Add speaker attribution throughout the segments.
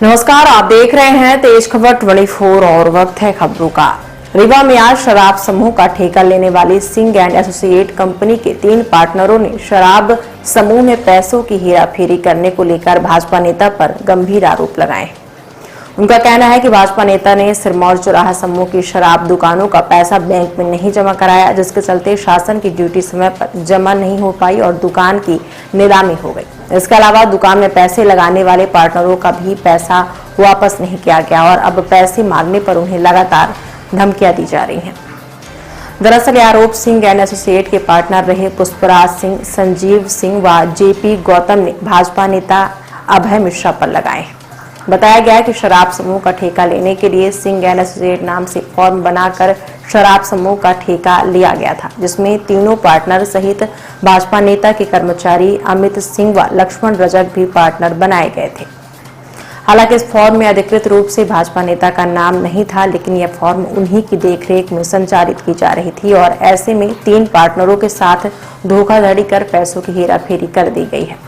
Speaker 1: नमस्कार, आप देख रहे हैं तेज खबर 24 और वक्त है खबरों का। रीवा में आज शराब समूह का ठेका लेने वाली सिंह एंड एसोसिएट कंपनी के 3 पार्टनरों ने शराब समूह में पैसों की हेराफेरी करने को लेकर भाजपा नेता पर गंभीर आरोप लगाए। उनका कहना है कि भाजपा नेता ने सिरमौर चौराहा समूह की शराब दुकानों का पैसा बैंक में नहीं जमा कराया, जिसके चलते शासन की ड्यूटी समय पर जमा नहीं हो पाई और दुकान की नीलामी हो गई। इसके अलावा दुकान में पैसे लगाने वाले पार्टनरों का भी पैसा वापस नहीं किया गया और अब पैसे मांगने पर उन्हें लगातार धमकियां दी जा रही हैं। दरअसल यह आरोप सिंह एंड एसोसिएट के पार्टनर रहे पुष्पराज सिंह, संजीव सिंह व जेपी गौतम ने भाजपा नेता अभय मिश्रा पर लगाए। बताया गया कि शराब समूह का ठेका लेने के लिए सिंह एंड एसोसिएट नाम से फॉर्म बनाकर शराब समूह का ठेका लिया गया था, जिसमें तीनों पार्टनर सहित भाजपा नेता के कर्मचारी अमित सिंह व लक्ष्मण रजक भी पार्टनर बनाए गए थे। हालांकि इस फॉर्म में अधिकृत रूप से भाजपा नेता का नाम नहीं था, लेकिन यह फॉर्म उन्हीं की देखरेख में संचालित की जा रही थी और ऐसे में 3 पार्टनरों के साथ धोखाधड़ी कर पैसों की हेराफेरी कर दी गई है।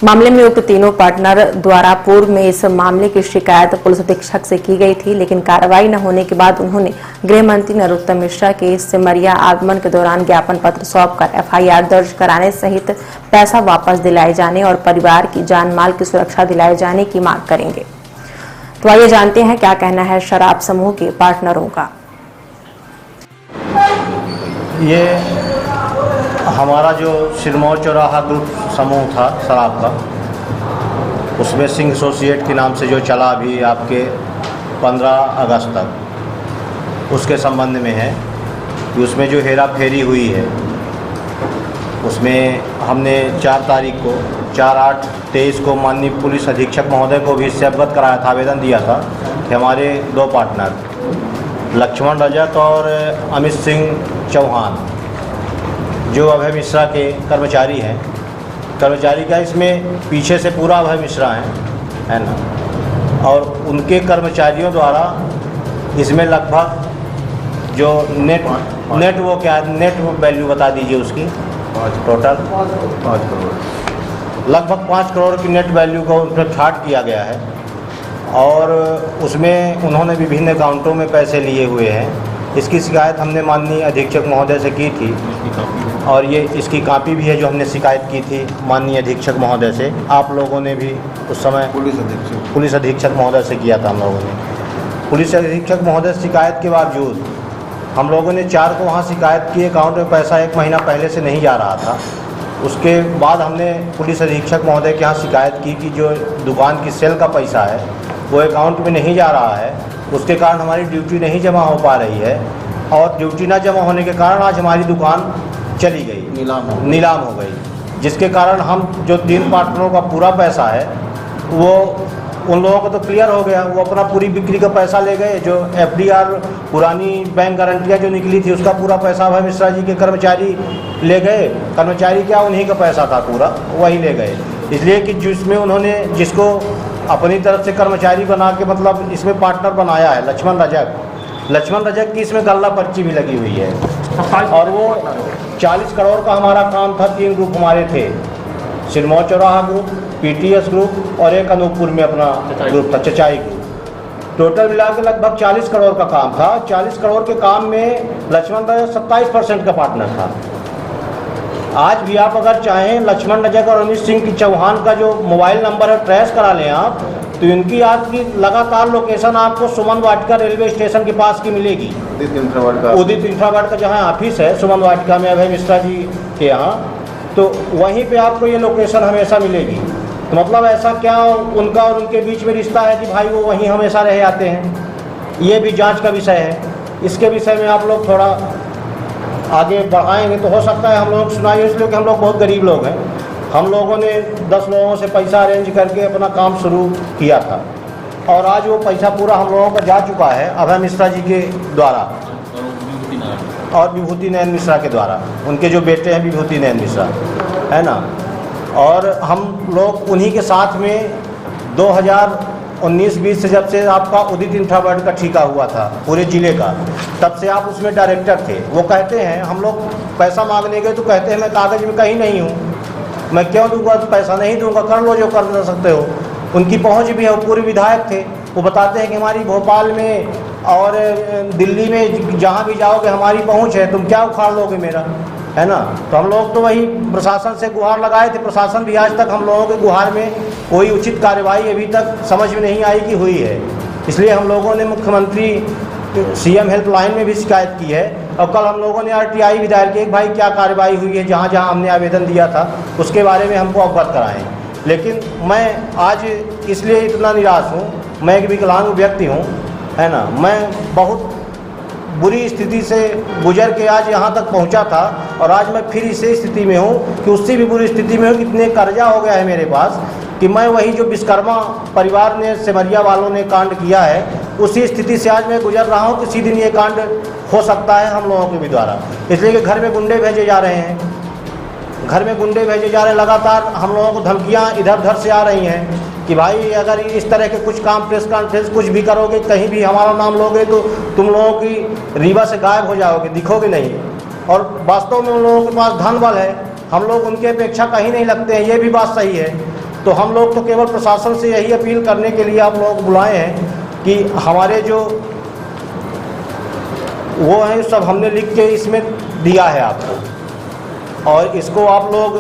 Speaker 1: मामले में उक्त तीनों पार्टनर द्वारा पूर्व में इस मामले की शिकायत पुलिस अधीक्षक से की गई थी, लेकिन कार्रवाई न होने के बाद उन्होंने गृह मंत्री नरोत्तम मिश्रा के सिमरिया आगमन के दौरान ज्ञापन पत्र सौंपकर एफआईआर दर्ज कराने सहित पैसा वापस दिलाए जाने और परिवार की जान माल की सुरक्षा दिलाए जाने की मांग करेंगे। तो आइए जानते हैं क्या कहना है शराब समूह के पार्टनरों का।
Speaker 2: ये हमारा जो सिरमौर चौराहा ग्रुप समूह था शराब का, उसमें सिंह एसोसिएट के नाम से जो चला अभी आपके 15 अगस्त तक, उसके संबंध में है कि उसमें जो हेरा फेरी हुई है, उसमें हमने 4 तारीख को 4/8/23 को माननीय पुलिस अधीक्षक महोदय को भी इससे अवगत कराया था, आवेदन दिया था कि हमारे 2 पार्टनर लक्ष्मण रजक और अमित सिंह चौहान जो अभय मिश्रा के कर्मचारी हैं, कर्मचारी का इसमें पीछे से पूरा अभय मिश्रा है ना, और उनके कर्मचारियों द्वारा इसमें लगभग जो नेट वो क्या नेट वैल्यू बता दीजिए उसकी, टोटल 5 करोड़, लगभग 5 करोड़ की नेट वैल्यू को उसमें फ्रॉड किया गया है और उसमें उन्होंने विभिन्न अकाउंटों में पैसे लिए हुए हैं। इसकी शिकायत हमने माननीय अधीक्षक महोदय से की थी और ये इसकी कॉपी भी है जो हमने शिकायत की थी माननीय अधीक्षक महोदय से। आप लोगों ने भी उस समय पुलिस अधीक्षक महोदय से किया था। हम लोगों ने पुलिस अधीक्षक महोदय से शिकायत के बावजूद हम लोगों ने 4 को वहाँ शिकायत की, अकाउंट में पैसा 1 महीना पहले से नहीं जा रहा था। उसके बाद हमने पुलिस अधीक्षक महोदय के यहाँ शिकायत की कि जो दुकान की सेल का पैसा है वो अकाउंट में नहीं जा रहा है, उसके कारण हमारी ड्यूटी नहीं जमा हो पा रही है और ड्यूटी ना जमा होने के कारण आज हमारी दुकान चली गई, नीलाम हो गई, जिसके कारण हम जो 3 पार्टनरों का पूरा पैसा है वो उन लोगों को तो क्लियर हो गया, वो अपना पूरी बिक्री का पैसा ले गए। जो एफडीआर पुरानी बैंक गारंटियाँ जो निकली थी उसका पूरा पैसा अभय मिश्रा जी के कर्मचारी ले गए। कर्मचारी क्या, उन्हीं का पैसा था पूरा, वही ले गए। इसलिए कि जिसमें उन्होंने जिसको अपनी तरफ से कर्मचारी बना के मतलब इसमें पार्टनर बनाया है लक्ष्मण रजक की इसमें गल्ला पर्ची भी लगी हुई है और वो 40 करोड़ का हमारा काम था। 3 ग्रुप हमारे थे, सिरमौर चौराहा ग्रुप, पीटीएस ग्रुप और एक अनूपपुर में अपना ग्रुप था, चचाई ग्रुप। टोटल मिला के लगभग 40 करोड़ का काम था। 40 करोड़ के काम में लक्ष्मण रजक 27% का पार्टनर था। आज भी आप अगर चाहें लक्ष्मण रजक और अमित सिंह की चौहान का जो मोबाइल नंबर है ट्रेस करा लें आप, तो इनकी आपकी लगातार लोकेशन आपको सुमन वाटिका रेलवे स्टेशन के पास की मिलेगी। उदित इंफ्रावर्ड का जहाँ ऑफिस है सुमन वाटिका में अभय मिश्रा जी के यहाँ, तो वहीं पे आपको ये लोकेशन हमेशा मिलेगी। तो मतलब ऐसा क्या उनका और उनके बीच में रिश्ता है कि भाई वो वहीं हमेशा रहे आते हैं, ये भी जाँच का विषय है। इसके विषय में आप लोग थोड़ा आगे बढ़ाएंगे तो हो सकता है हम लोग सुनाइए, इसलिए कि हम लोग बहुत गरीब लोग हैं। हम लोगों ने 10 लोगों से पैसा अरेंज करके अपना काम शुरू किया था और आज वो पैसा पूरा हम लोगों का जा चुका है अभय मिश्रा जी के द्वारा और विभूति नयन मिश्रा के द्वारा। उनके जो बेटे हैं विभूति नयन मिश्रा, है ना, और हम लोग उन्हीं के साथ में 2019-20 से जब से आपका उदित इंफ्रावर्ड का ठेका हुआ था पूरे ज़िले का, तब से आप उसमें डायरेक्टर थे। वो कहते हैं हम लोग पैसा मांगने गए तो कहते हैं मैं कागज़ में कहीं नहीं हूँ, मैं क्यों दूंगा, पैसा नहीं दूंगा, कर लो जो कर सकते हो। उनकी पहुंच भी है, वो पूर्व विधायक थे। वो बताते हैं कि हमारी भोपाल में और दिल्ली में जहाँ भी जाओगे हमारी पहुंच है, तुम क्या उखाड़ लोगे मेरा, है ना। तो हम लोग तो वही प्रशासन से गुहार लगाए थे, प्रशासन भी आज तक हम लोगों के गुहार में कोई उचित कार्रवाई अभी तक समझ में नहीं आई कि हुई है। इसलिए हम लोगों ने मुख्यमंत्री सीएम हेल्पलाइन में भी शिकायत की है, और कल हम लोगों ने आरटीआई भी दायर की, भाई क्या कार्रवाई हुई है, जहाँ जहाँ हमने आवेदन दिया था उसके बारे में हमको अवगत कराएं। लेकिन मैं आज इसलिए इतना निराश हूँ, मैं एक विकलांग व्यक्ति हूँ, है ना। मैं बहुत बुरी स्थिति से गुजर के आज यहाँ तक पहुँचा था, और आज मैं फिर इसी स्थिति में हूँ कि उससे भी बुरी स्थिति में हूँ। इतने कर्जा हो गया है मेरे पास कि मैं वही जो विश्वकर्मा परिवार ने, सिमरिया वालों ने कांड किया है, उसी स्थिति से आज मैं गुजर रहा हूँ। किसी दिन ये कांड हो सकता है हम लोगों के भी द्वारा, इसलिए कि घर में गुंडे भेजे जा रहे हैं, घर में गुंडे भेजे जा रहे हैं। लगातार हम लोगों को धमकियाँ इधर उधर से आ रही हैं कि भाई अगर इस तरह के कुछ काम, प्रेस कॉन्फ्रेंस कुछ भी करोगे, कहीं भी हमारा नाम लोगे तो तुम लोगों की रीवा से गायब हो जाओगे, दिखोगे नहीं। और वास्तव में उन लोगों के पास धन बल है, हम लोग उनके अपेक्षा कहीं नहीं लगते हैं, ये भी बात सही है। तो हम लोग तो केवल प्रशासन से यही अपील करने के लिए आप लोग बुलाए हैं कि हमारे जो वो हैं सब हमने लिख के इसमें दिया है आपको, और इसको आप लोग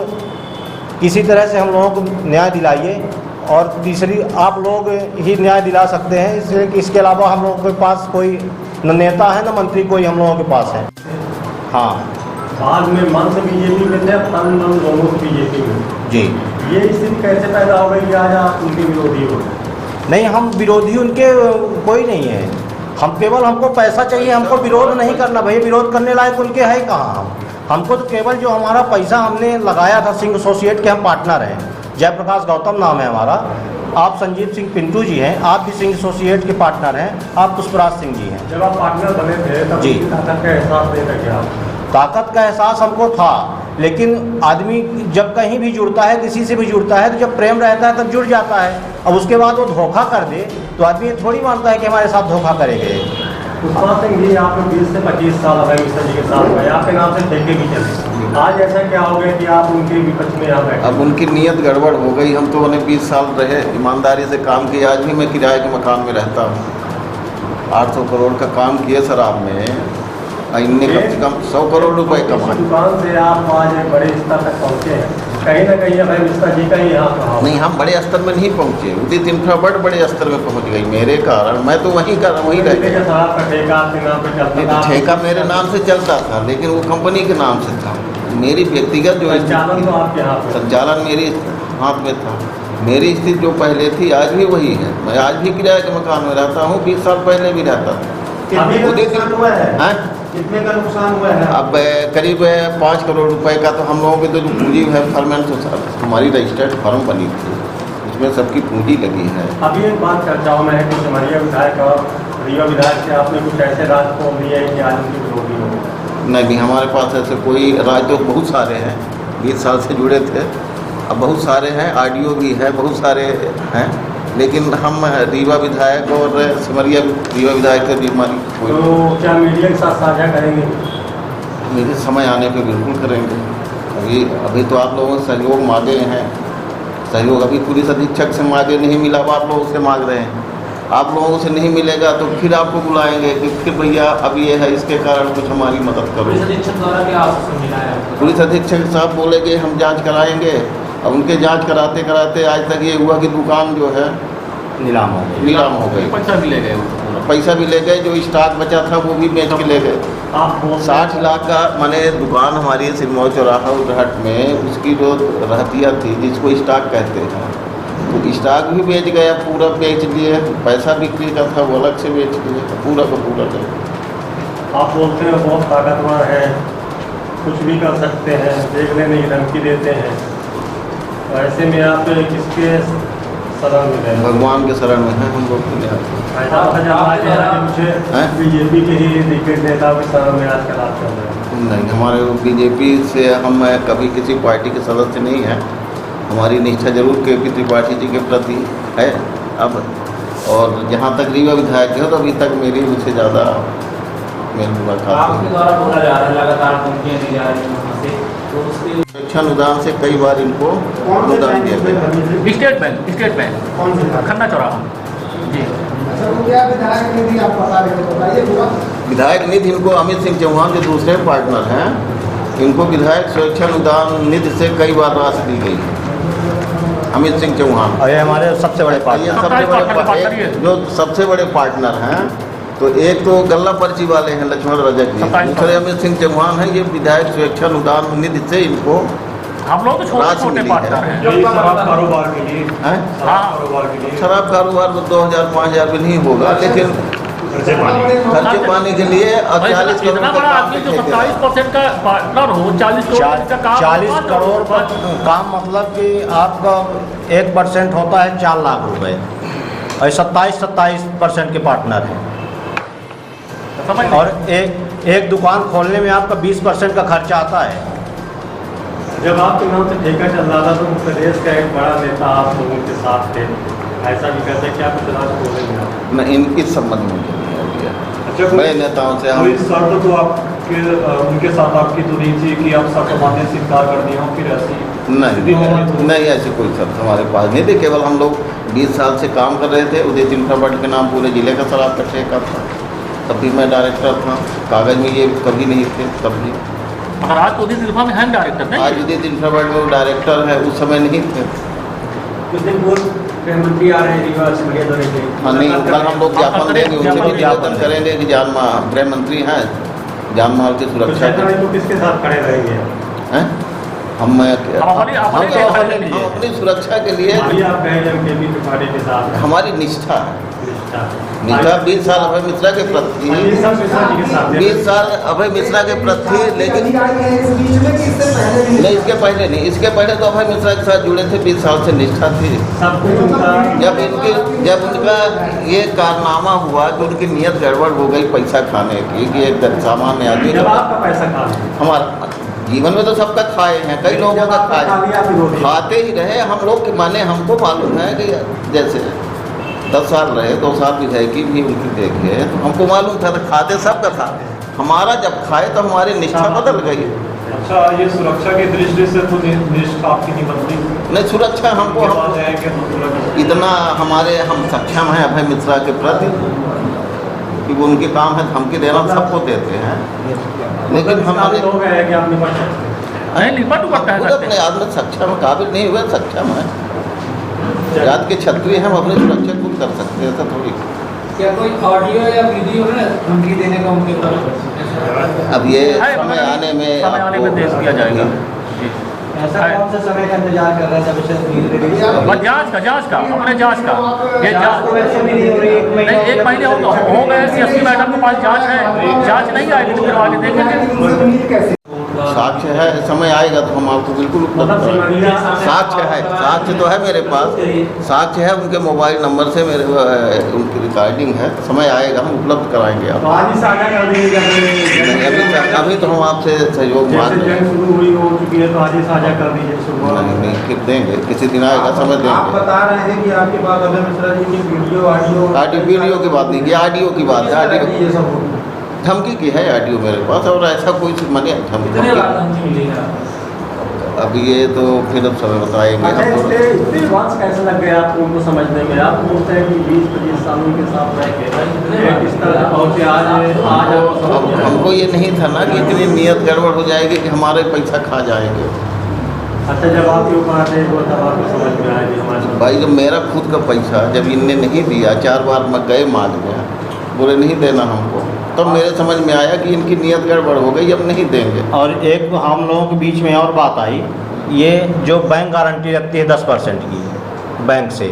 Speaker 2: किसी तरह से हम लोगों को न्याय दिलाइए। और तीसरी, आप लोग ही न्याय दिला सकते हैं, इसलिए कि इसके अलावा हम लोगों के पास कोई न नेता है न मंत्री कोई हम लोगों के पास है। हाँ,
Speaker 3: बाद में मन से बीजेपी में थे, तन मन दोनों से बीजेपी में
Speaker 2: जी।
Speaker 3: ये स्थिति कैसे पैदा हो गई कि आज आप उनके विरोधी हो?
Speaker 2: नहीं, हम विरोधी उनके कोई नहीं है, हम केवल हमको पैसा चाहिए, हमको विरोध नहीं करना। भैया विरोध करने लायक उनके है कहाँ? हमको तो केवल जो हमारा पैसा हमने लगाया था, सिंह एसोसिएट के हम पार्टनर हैं, जयप्रकाश गौतम नाम है हमारा। आप संजीव सिंह पिंटू जी हैं, आप भी सिंह एसोसिएट के पार्टनर हैं, आप पुष्पराज सिंह जी हैं।
Speaker 3: जब आप पार्टनर बने थे तब
Speaker 2: जी।
Speaker 3: ताकत का एहसास नहीं था क्या?
Speaker 2: ताकत का एहसास हमको था, लेकिन आदमी जब कहीं भी जुड़ता है, किसी से भी जुड़ता है, तो जब प्रेम रहता है तब जुड़ जाता है। अब उसके बाद वो धोखा कर दे तो आदमी ये थोड़ी मानता है कि हमारे साथ धोखा करेंगे।
Speaker 3: पुष्पराज सिंह जी, आपने 20 से 25 साल अभय मिश्रा जी के साथ गए, आपके नाम से ठेके भी चले, आज ऐसा क्या हो गया कि आप उनके विपक्ष में यहाँ बैठे?
Speaker 4: अब उनकी नीयत गड़बड़ हो गई। हम तो उन्हें 20 साल रहे, ईमानदारी से काम किया। आज भी मैं किराए के मकान में रहता हूँ। 800 करोड़ का काम किए शराब में, इनने कम से कम 100 करोड़ रुपए कमाए।
Speaker 3: दुकान से आप आज एक बड़े स्तर तक पहुँचे हैं, कहीं ना कहीं अभय मिश्रा जी का ही यहाँ कहा
Speaker 4: नहीं, हम बड़े स्तर में नहीं पहुँचे। उदित इंफ्रा बड़े स्तर में पहुँच गई मेरे कारण। मैं तो वहीं रह गया।
Speaker 3: शराब का ठेका आपके नाम पे चलता था?
Speaker 4: ठेका मेरे नाम से चलता था, लेकिन वो कंपनी के नाम से था। मेरी व्यक्तिगत जो
Speaker 3: संचालन तो आपके हाथ में?
Speaker 4: संचालन मेरे हाथ में था। मेरी स्थिति जो पहले थी आज भी वही है। मैं आज भी किराए के मकान में रहता हूँ, 20 साल पहले भी रहता था।
Speaker 3: कितने का नुकसान हुआ है?
Speaker 4: अब करीब 5 करोड़ रुपए का तो हम लोगों की तो जो पूंजी है, फॉर्मेंट हमारी रजिस्टर्ड फर्म बनी थी, उसमें सबकी पूंजी लगी है।
Speaker 3: अभी एक बात चर्चाओं में है कि सिमरिया विधायक और रीवा विधायक से आपने कुछ ऐसे राज खोल दिए हैं कि आज उनकी विरोधी हो?
Speaker 4: नहीं, हमारे पास ऐसे कोई राज तो बहुत सारे हैं, 20 साल से जुड़े थे, अब बहुत सारे हैं, ऑडियो भी है, बहुत सारे हैं, लेकिन हम रीवा विधायक और सिमरिया रीवा विधायक से भी हमारी
Speaker 3: तो क्या मीडिया के साथ साझा करेंगे?
Speaker 4: मेरे समय आने पे बिल्कुल करेंगे। अभी तो आप लोगों से सहयोग मांगे हैं, सहयोग अभी पुलिस अधीक्षक से मांगे, नहीं मिला, अब आप लोगों से मांग रहे हैं। आप लोगों से नहीं मिलेगा तो फिर आपको बुलाएंगे कि फिर भैया अब ये है, इसके कारण कुछ हमारी मदद करो।
Speaker 3: पुलिस अधीक्षक द्वारा क्या आश्वासन मिला है?
Speaker 4: पुलिस अधीक्षक साहब बोलेंगे हम जांच कराएंगे। अब उनके जांच कराते कराते आज तक ये हुआ कि दुकान जो है
Speaker 2: नीलाम हो गई।
Speaker 3: पैसा भी ले गए?
Speaker 4: पैसा भी ले गए, जो स्टॉक बचा था वो भी बेच के ले गए।
Speaker 3: आप
Speaker 4: 60 लाख का माने दुकान हमारी सिरमौर चौराहा उधरहट में, उसकी जो रहतिया थी जिसको स्टॉक कहते हैं, तो स्टॉक भी बेच गया, पूरा बेच लिए। पैसा बिक्री का था वो अलग से बेच लिए, पूरा का पूरा ले।
Speaker 3: आप बोलते हैं बहुत ताकतवर हैं, कुछ भी कर सकते हैं, देख लेने की धमकी देते हैं, तो ऐसे में आप किसके शरण में गए?
Speaker 4: भगवान के शरण में हैं हम लोग।
Speaker 3: बीजेपी के ही दिग्गज नेताओं के शरण में आजकल आप चल रहे हैं?
Speaker 4: नहीं, हमारे बीजेपी से हम कभी किसी पार्टी के सदस्य नहीं हैं। हमारी निष्ठा जरूर केपी त्रिपाठी जी के प्रति है अब, और जहाँ तक रीवा विधायक है तो अभी तक मेरी उनसे ज़्यादा मेल
Speaker 5: आपके
Speaker 4: मुलाकात
Speaker 5: द्वारा बोला जा रहा है लगातार धमकियां दी जा रही हैं वहाँ से, तो उसके
Speaker 4: सुरक्षा अनुदान से कई बार इनको अनुदान दिया गया।
Speaker 6: स्टेट बैंक खन्ना चौराहा जी।
Speaker 7: क्या विधायक निधि आप बता रहे थे, बताइए पूरा।
Speaker 4: विधायक निधि इनको अमित सिंह चौहान जो दूसरे पार्टनर हैं, इनको विधायक सुरक्षा अनुदान निधि से कई बार राशि दी गई है। अमित सिंह चौहान
Speaker 2: और ये हमारे सबसे बड़े
Speaker 4: ये
Speaker 2: पार्टनर
Speaker 4: जो सबसे बड़े पार्टनर हैं, तो एक तो गल्ला पर्ची वाले हैं लक्ष्मण रजक जी, दूसरे अमित सिंह चौहान हैं। ये विधायक सुरक्षा अनुदान निधि से इनको
Speaker 6: हम लोग तो छोटे छोटे पार्टनर हैं।
Speaker 3: शराब कारोबार के लिए,
Speaker 4: हैं।
Speaker 3: कारोबार के लिए
Speaker 4: शराब कारोबार में 2000-5000 भी नहीं होगा, लेकिन
Speaker 3: खर्चे पानी
Speaker 4: खर्चे पानी के लिए और 40 करोड़
Speaker 6: इतना
Speaker 4: का
Speaker 6: बड़ा
Speaker 4: काम
Speaker 6: आदमी जो
Speaker 4: दिखाई दे रहा है।
Speaker 6: 27% का पार्टनर हो, 40 करोड़ का काम
Speaker 2: 40 करोड़ का काम, मतलब कि आपका 1% होता है 4 लाख रुपए, और 27% के पार्टनर हैं।
Speaker 6: समझ
Speaker 2: और एक दुकान खोलने में आपका 20% का खर्चा आता है।
Speaker 3: जब आपके नाम से ठेका चल रहा था तो प्रदेश का एक बड़ा नेता आप लोगों के साथ थे, ऐसा भी कहते हैं, क्या कुछ राज बोलेंगे आप?
Speaker 4: न इनकी संबंध में नहीं है।
Speaker 3: अच्छा,
Speaker 4: बड़े नेताओं से
Speaker 3: कोई
Speaker 4: हम
Speaker 3: शर्त तो आपके उनके साथ आपकी तो नहीं थी कि आप सबको मान्य स्वीकार कर दिए हो, फिर ऐसी स्थिति हो गई तो-
Speaker 4: नहीं ऐसी कोई शर्त हमारे पास नहीं थी। केवल हम लोग 20 साल से काम कर रहे थे। उदय इंफ्रावर्ल्ड के नाम पूरे जिले का शराब का ठेका था, तब भी मैं डायरेक्टर था। कागज में ये कभी नहीं थे तब भी।
Speaker 6: मगर आज तो दिल्फा में हैं डायरेक्टर नहीं।
Speaker 4: आज उदय इंफ्रावर्ल्ड में वो डायरेक्टर है, उस समय नहीं थे।
Speaker 5: कुछ दिन पूर्व गृहमंत्री आ रहे हैं रीवा सिमरिया दौरे पे।
Speaker 4: हाँ नहीं, कल हम लोग ज्ञापन देंगे, उनसे भी निवेदन करेंगे कि गृह मंत्री हैं, जान माल की
Speaker 3: कुछ
Speaker 4: सुरक्षा
Speaker 3: ऐसा नहीं तो किसके साथ खड़े रहेंगे?
Speaker 4: हैं। हम
Speaker 6: अपनी
Speaker 4: अपनी सुरक्षा के लिए
Speaker 3: अभी आप कहे एमकेपी त्रिपाठी के साथ
Speaker 4: हमारी निष्ठा है।
Speaker 3: निष्ठा।
Speaker 4: निष्ठा 20 साल अभय मिश्रा के प्रति,
Speaker 3: ये सब मिश्रा जी के साथ
Speaker 4: 20 साल अभय मिश्रा के प्रति, लेकिन नहीं इसके पहले नहीं, इसके पहले तो अभय मिश्रा के साथ जुड़े थे, 20 साल से निष्ठा थी।
Speaker 3: सब कुछ उनका
Speaker 4: जब उनका ये कारनामा हुआ कि उनकी नीयत गड़बड़ हो गई पैसा खाने की, कि एक सामान्य आदमी
Speaker 3: जब आपका पैसा खा लिया।
Speaker 4: हमारा जीवन में तो सबका खाए हैं, कई लोगों का खाए, खाते ही रहे हम लोग। माने हमको मालूम है कि जैसे 10 साल रहे, 2 साल विधायकी भी उनकी देखे, तो हमको मालूम था, तो खाते सबका था। हमारा जब खाए तो हमारी निष्ठा बदल गई।
Speaker 3: अच्छा, ये सुरक्षा की दृष्टि से तो निष्ठा आपकी नहीं बनती।
Speaker 4: नहीं, सुरक्षा हमको
Speaker 3: बात है कि
Speaker 4: इतना हमारे हम सक्षम हैं अभय मिश्रा के प्रति कि वो उनके काम है, धमकी देना सबको देते हैं, लेकिन हमारे
Speaker 3: लोग हैं कि आप निपट सकते हैं।
Speaker 6: नहीं निपट पड़ता है
Speaker 4: खुद अपने आप में सक्षम काबिल नहीं हुए, सक्षम है। जात के क्षत्रिय हम अपनी सुरक्षा खुद कर सकते हैं, ऐसा थोड़ी।
Speaker 5: क्या कोई ऑडियो या वीडियो है धमकी देने का उनके तरफ?
Speaker 4: अब ये
Speaker 6: है,
Speaker 4: समय आने में
Speaker 6: समय आने में देख दिया जाएगा।
Speaker 5: ऐसा कौन सा समय का इंतजार कर रहे हैं जब इसे
Speaker 6: बस जांच का अपने जांच का ये
Speaker 5: जांच तो वैसे भी नहीं हो रही, 1 महीना
Speaker 6: नहीं, 1 महीने हो गए। CSP मैडम के पास जांच है, जांच नहीं आएगी तो फिर आगे देखेंगे।
Speaker 4: साक्ष्य है, समय आएगा तो हम आपको बिल्कुल उपलब्ध कराएंगे। साक्ष्य है, साक्ष्य तो है मेरे पास, साक्ष्य है, उनके मोबाइल नंबर से मेरे उनकी रिकॉर्डिंग है। समय आएगा हम उपलब्ध कराएंगे
Speaker 3: तो
Speaker 4: आपको।
Speaker 3: आज ही साझा कर देंगे
Speaker 4: नहीं, अभी तो हम आपसे सहयोग मांग
Speaker 3: जैसे
Speaker 4: रहे
Speaker 3: जंग
Speaker 4: हैं।
Speaker 3: शुरू हुई हो चुकी है तो आज ही साझा कर दीजिए शुरुआत।
Speaker 4: नहीं, फिर देंगे, किसी दिन आएगा, समय
Speaker 7: आप
Speaker 4: देंगे।
Speaker 7: बता रहे हैं कि आपके पास अभय मिश्रा जी की वीडियो ऑडियो
Speaker 4: वीडियो की बात नहीं, ये ऑडियो की बात है। ऑडियो
Speaker 7: ये सब होता है।
Speaker 4: धमकी की है ऑडियो मेरे पास, और ऐसा कोई माने
Speaker 5: कितने बार
Speaker 4: धमकी
Speaker 5: धमकी मिली है आपको?
Speaker 4: अब ये तो फिर अब समय बताएंगे।
Speaker 3: अच्छा,
Speaker 4: अब तो
Speaker 3: इतने एडवांस कैसे लग गए आपको उनको समझने में? आप बोलते हैं कि 20-25 सालों के साथ रह के किस तरह पहुँचे आज आपको समझ
Speaker 4: अब
Speaker 3: में आया?
Speaker 4: हमको ये नहीं था ना कि इतनी नीयत गड़बड़ हो जाएगी कि हमारे पैसा खा जाएंगे।
Speaker 3: अच्छा, जब आपके ऊपर आते हैं तब आपको समझ में आया कि हमारे
Speaker 4: भाई जब मेरा खुद का पैसा जब इनने नहीं दिया, 4 बार मैं गए मांगने, बोले नहीं देना हमको, तब मेरे समझ में आया कि इनकी नीयत गड़बड़ हो गई, अब नहीं देंगे।
Speaker 2: और एक हम लोगों के बीच में और बात आई, ये जो बैंक गारंटी लगती है 10% की बैंक से,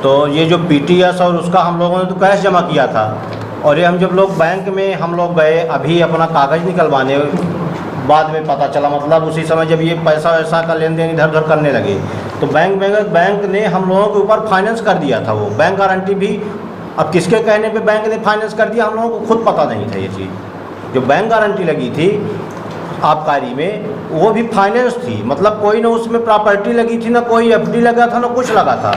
Speaker 2: तो ये जो PTS और उसका हम लोगों ने तो कैश जमा किया था, और ये हम जब लोग बैंक में हम लोग गए अभी अपना कागज़ निकलवाने, बाद में पता चला, मतलब उसी समय जब ये पैसा वैसा का लेन देन इधर उधर करने लगे, तो बैंक ने हम लोगों के ऊपर फाइनेंस कर दिया था। वो बैंक गारंटी भी अब किसके कहने पे बैंक ने फाइनेंस कर दिया, हम लोगों को खुद पता नहीं था ये चीज़। जो बैंक गारंटी लगी थी आबकारी में, वो भी फाइनेंस थी, मतलब कोई ना उसमें प्रॉपर्टी लगी थी, ना कोई FD लगा था, ना कुछ लगा था।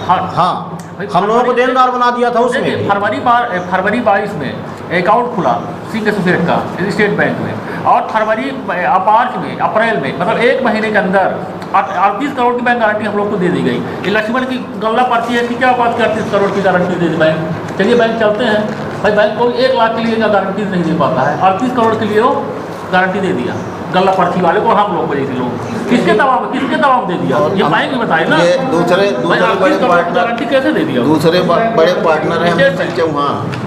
Speaker 6: हाँ
Speaker 2: हाँ, हम लोगों को देनदार बना दिया था उसमें।
Speaker 6: फरवरी 22 में अकाउंट खुला सिंह एसोसिएट का स्टेट बैंक में, और फरवरी मार्च में अप्रैल में मतलब 1 महीने के अंदर 38 करोड़ की बैंक गारंटी हम लोग को दे दी गई। ये लक्ष्मण की गल्ला पर्ची है कि क्या बात की 38 करोड़ की गारंटी दे दी बैंक। चलिए बैंक चलते हैं भाई, बैंक को 1 लाख के लिए का गारंटी नहीं दे पाता है, 38 करोड़ के लिए वो गारंटी दे दिया गल्ला पर्ची वाले को, हम लोग को जैसे लोग किसके दबाव दे दिया, ये बैंक भी बताए ना।
Speaker 4: ये दूसरे बड़े पार्टनर,
Speaker 6: गारंटी कैसे दे दिया?
Speaker 4: दूसरे बड़े पार्टनर हैं चौहान।